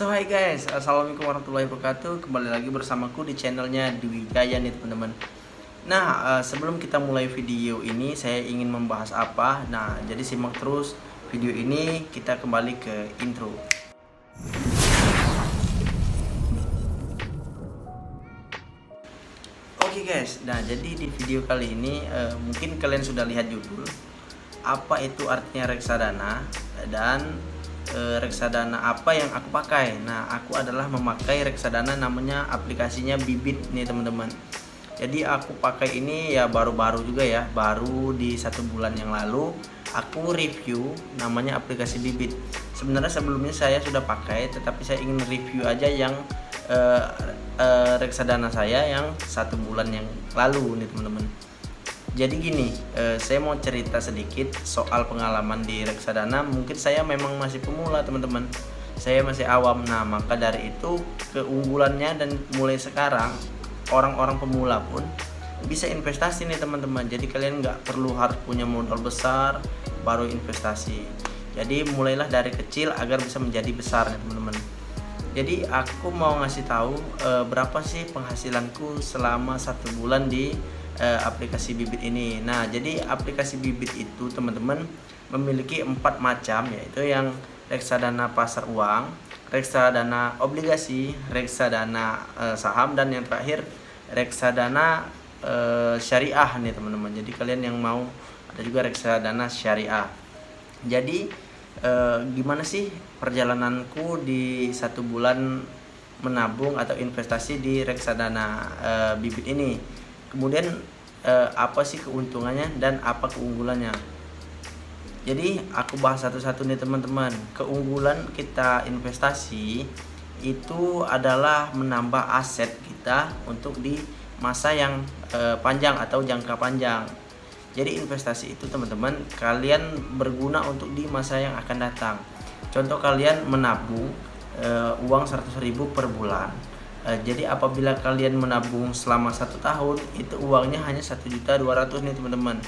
So hi guys, assalamualaikum warahmatullahi wabarakatuh. Kembali lagi bersamaku di channelnya Dwi Gaya nih teman-teman. Nah, sebelum kita mulai video ini, saya ingin membahas apa. Nah, jadi simak terus video ini. Kita kembali ke intro. Oke guys, nah jadi di video kali ini mungkin kalian sudah lihat judul apa itu artinya reksadana dan reksadana apa yang aku pakai. Nah, aku adalah memakai reksadana namanya aplikasinya Bibit nih teman-teman. Jadi aku pakai ini ya baru-baru juga ya, baru di 1 bulan yang lalu aku review namanya aplikasi Bibit. Sebenarnya sebelumnya saya sudah pakai, tetapi saya ingin review aja yang reksadana saya yang 1 bulan yang lalu nih teman-teman. Jadi gini, saya mau cerita sedikit soal pengalaman di reksadana. Mungkin saya memang masih pemula teman-teman, saya masih awam. Nah, maka dari itu keunggulannya dan mulai sekarang orang-orang pemula pun bisa investasi nih teman-teman. Jadi kalian nggak perlu harus punya modal besar baru investasi. Jadi mulailah dari kecil agar bisa menjadi besar nih teman-teman. Jadi aku mau ngasih tahu berapa sih penghasilanku selama 1 bulan di aplikasi Bibit ini. Nah, jadi aplikasi Bibit itu teman-teman memiliki 4 macam, yaitu yang reksadana pasar uang, reksadana obligasi, reksadana saham, dan yang terakhir reksadana syariah nih teman-teman. Jadi kalian yang mau ada juga reksadana syariah. Jadi gimana sih perjalananku di 1 bulan menabung atau investasi di reksadana Bibit ini? Kemudian apa sih keuntungannya dan apa keunggulannya? Jadi aku bahas satu-satu nih teman-teman. Keunggulan kita investasi itu adalah menambah aset kita untuk di masa yang panjang atau jangka panjang. Jadi investasi itu teman-teman kalian berguna untuk di masa yang akan datang. Contoh kalian menabung uang 100.000 per bulan. Jadi apabila kalian menabung selama 1 tahun, itu uangnya hanya 1.200.000 nih teman-teman.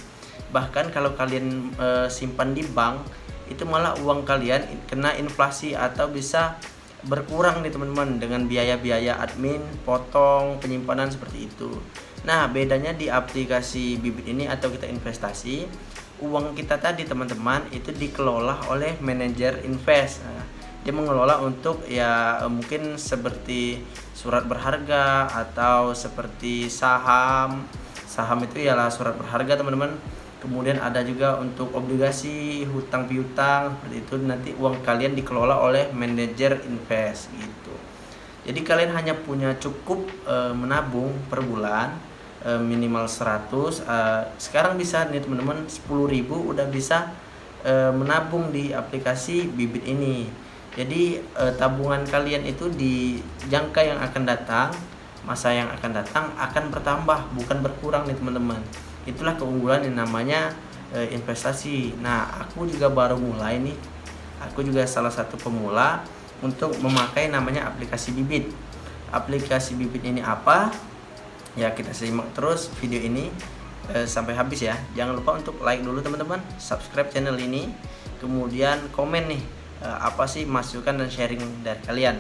Bahkan kalau kalian simpan di bank, itu malah uang kalian kena inflasi atau bisa berkurang nih teman-teman dengan biaya-biaya admin, potong, penyimpanan seperti itu. Nah, bedanya di aplikasi Bibit ini atau kita investasi, uang kita tadi teman-teman itu dikelola oleh manajer invest. Nah, dia mengelola untuk ya mungkin seperti surat berharga atau seperti saham. Saham itu ialah surat berharga teman-teman. Kemudian ada juga untuk obligasi, hutang piutang, seperti itu. Nanti uang kalian dikelola oleh manajer invest gitu. Jadi kalian hanya punya cukup menabung per bulan minimal 100. Sekarang bisa nih teman-teman 10.000 udah bisa menabung di aplikasi Bibit ini. Jadi tabungan kalian itu di jangka yang akan datang, masa yang akan datang akan bertambah bukan berkurang nih teman-teman. Itulah keunggulan yang namanya investasi. Nah, aku juga baru mulai nih. Aku juga salah satu pemula untuk memakai namanya aplikasi Bibit. Aplikasi Bibit ini apa? Ya, kita simak terus video ini sampai habis ya. Jangan lupa untuk like dulu teman-teman, subscribe channel ini, kemudian komen nih apa sih masukan dan sharing dari kalian.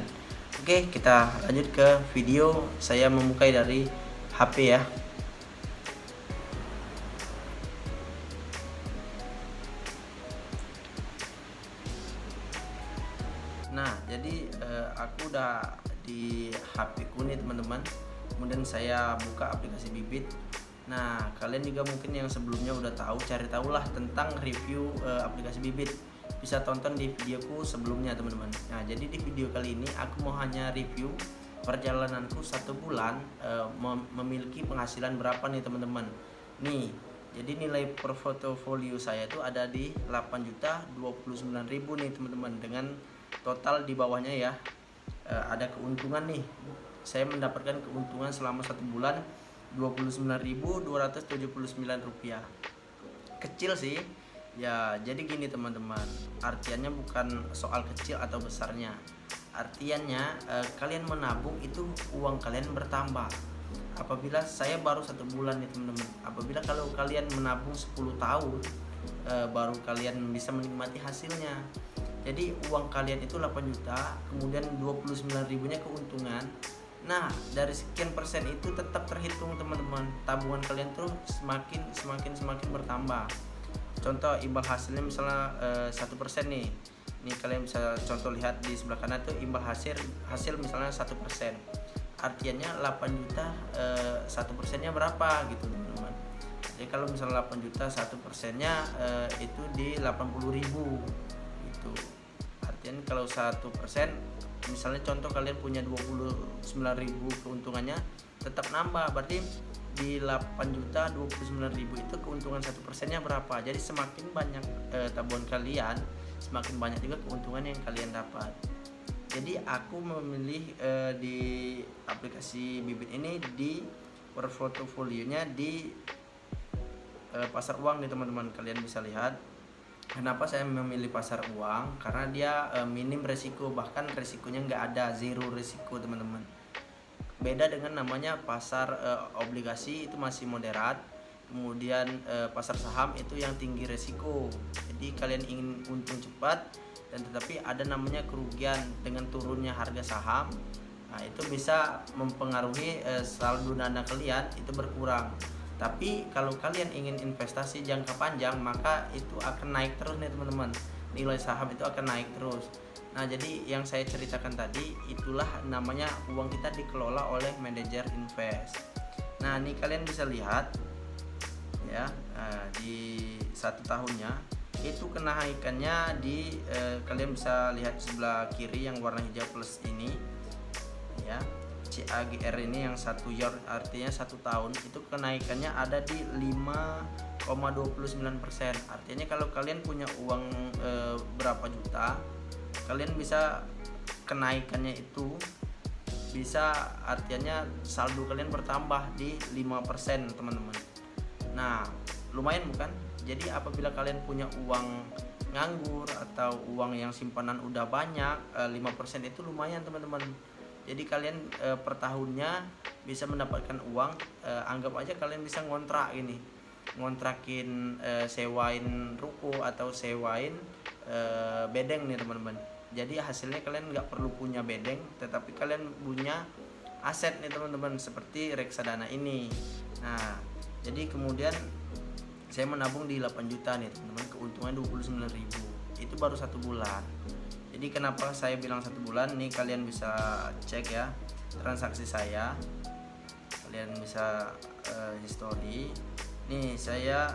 Oke, kita lanjut ke video. Saya memulai dari HP ya. Nah, jadi aku udah di HP ku nih teman-teman. Kemudian saya buka aplikasi Bibit. Nah, kalian juga mungkin yang sebelumnya udah tahu, cari tahulah tentang review aplikasi Bibit. Bisa tonton di videoku sebelumnya teman-teman. Nah, jadi di video kali ini aku mau hanya review perjalananku 1 bulan memiliki penghasilan berapa nih teman-teman. Nih, jadi nilai portofolio saya itu ada di 8.029.000 nih teman-teman, dengan total di bawahnya ya ada keuntungan nih. Saya mendapatkan keuntungan selama 1 bulan 29.279 rupiah. Kecil sih ya. Jadi gini teman-teman, artiannya bukan soal kecil atau besarnya. Artiannya kalian menabung itu uang kalian bertambah. Apabila saya baru 1 bulan nih teman-teman, apabila kalau kalian menabung 10 tahun baru kalian bisa menikmati hasilnya. Jadi uang kalian itu 8 juta, kemudian 29 ribunya keuntungan. Nah, dari sekian persen itu tetap terhitung teman-teman. Tabungan kalian tuh semakin bertambah. Contoh imbal hasilnya misalnya 1% nih. Nih kalian bisa contoh lihat di sebelah kanan tuh imbal hasil misalnya 1%. Artinya 8 juta 1%-nya berapa gitu teman-teman. Jadi kalau misalnya 8 juta 1%-nya itu di 80 ribu gitu. Artinya kalau 1% misalnya contoh kalian punya 29 ribu keuntungannya tetap nambah, berarti di 8 juta 29 ribu itu keuntungan 1%-nya berapa. Jadi semakin banyak tabungan kalian, semakin banyak juga keuntungan yang kalian dapat. Jadi aku memilih di aplikasi Bibit ini di portofolionya di pasar uang nih teman-teman. Kalian bisa lihat kenapa saya memilih pasar uang, karena dia minim resiko, bahkan resikonya nggak ada, zero resiko teman-teman. Beda dengan namanya pasar obligasi, itu masih moderat. Kemudian pasar saham itu yang tinggi resiko. Jadi kalian ingin untung cepat dan tetapi ada namanya kerugian dengan turunnya harga saham. Nah, itu bisa mempengaruhi saldo dana kalian itu berkurang. Tapi kalau kalian ingin investasi jangka panjang, maka itu akan naik terus nih teman-teman. Nilai saham itu akan naik terus. Nah, jadi yang saya ceritakan tadi itulah namanya uang kita dikelola oleh manajer invest. Nah, ini kalian bisa lihat ya, di 1 tahunnya itu kenaikannya di kalian bisa lihat di sebelah kiri yang warna hijau plus ini ya. CAGR ini yang 1 year artinya 1 tahun itu kenaikannya ada di 5,29%. Artinya kalau kalian punya uang berapa juta, kalian bisa kenaikannya itu bisa artinya saldo kalian bertambah di 5% teman-teman. Nah, lumayan bukan? Jadi apabila kalian punya uang nganggur atau uang yang simpanan udah banyak, 5% itu lumayan teman-teman. Jadi kalian per tahunnya bisa mendapatkan uang, anggap aja kalian bisa ngontrakin sewain ruko atau sewain bedeng nih teman-teman. Jadi hasilnya kalian nggak perlu punya bedeng, tetapi kalian punya aset nih teman-teman seperti reksadana ini. Nah, jadi kemudian saya menabung di 8 juta nih teman-teman, keuntungan 29 ribu. Itu baru 1 bulan. Jadi kenapa saya bilang 1 bulan? Nih kalian bisa cek ya transaksi saya. Kalian bisa history. Nih saya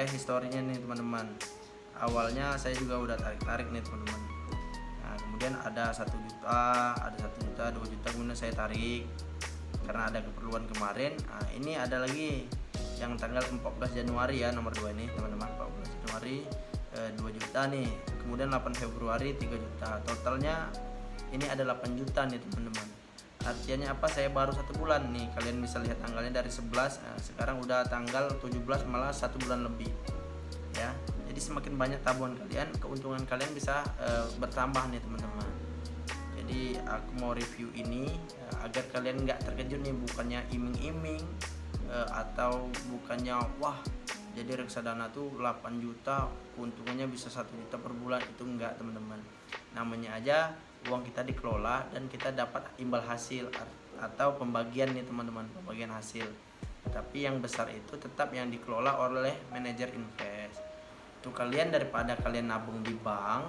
historinya nih teman-teman. Awalnya saya juga udah tarik nih teman-teman. Nah, kemudian ada 1 juta, ada 1 juta, 2 juta, kemudian saya tarik karena ada keperluan kemarin. Nah, ini ada lagi yang tanggal 14 Januari ya, nomor 2 ini teman-teman. 14 Januari 2 juta nih, kemudian 8 Februari 3 juta, totalnya ini ada 8 juta nih teman-teman. Artinya apa? Saya baru 1 bulan nih, kalian bisa lihat tanggalnya dari 11, sekarang udah tanggal 17, malah 1 bulan lebih ya. Jadi semakin banyak tabungan kalian, keuntungan kalian bisa bertambah nih teman-teman. Jadi aku mau review ini agar kalian nggak terkejut nih, bukannya iming-iming atau bukannya wah jadi reksadana tuh 8 juta keuntungannya bisa 1 juta per bulan. Itu enggak teman-teman, namanya aja uang kita dikelola dan kita dapat imbal hasil atau pembagian nih teman-teman, pembagian hasil. Tapi yang besar itu tetap yang dikelola oleh manajer invest. Tuh kalian daripada kalian nabung di bank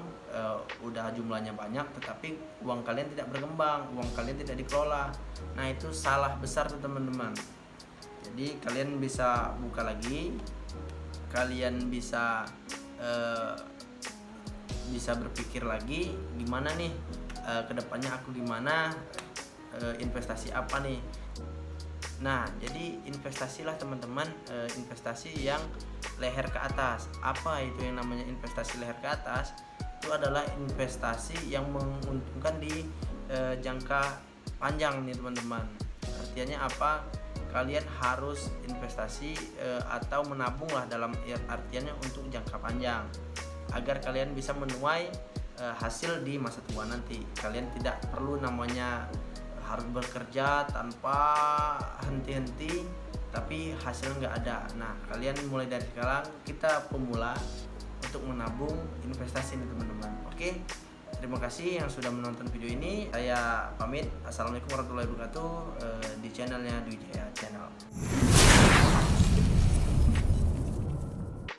udah jumlahnya banyak tetapi uang kalian tidak berkembang, uang kalian tidak dikelola. Nah, itu salah besar tuh teman-teman. Jadi kalian bisa buka lagi, kalian bisa berpikir lagi gimana nih kedepannya aku gimana, investasi apa nih. Nah, jadi investasilah teman-teman, investasi yang leher ke atas. Apa itu yang namanya investasi leher ke atas? Itu adalah investasi yang menguntungkan di jangka panjang nih teman-teman. Artinya apa? Kalian harus investasi atau menabung lah dalam artiannya untuk jangka panjang agar kalian bisa menuai hasil di masa tua nanti. Kalian tidak perlu namanya harus bekerja tanpa henti-henti tapi hasil nggak ada. Nah, kalian mulai dari sekarang, kita pemula, untuk menabung investasi nih teman-teman. Oke, terima kasih yang sudah menonton video ini. Saya pamit. Assalamualaikum warahmatullahi wabarakatuh di channelnya Dwi Jaya Channel.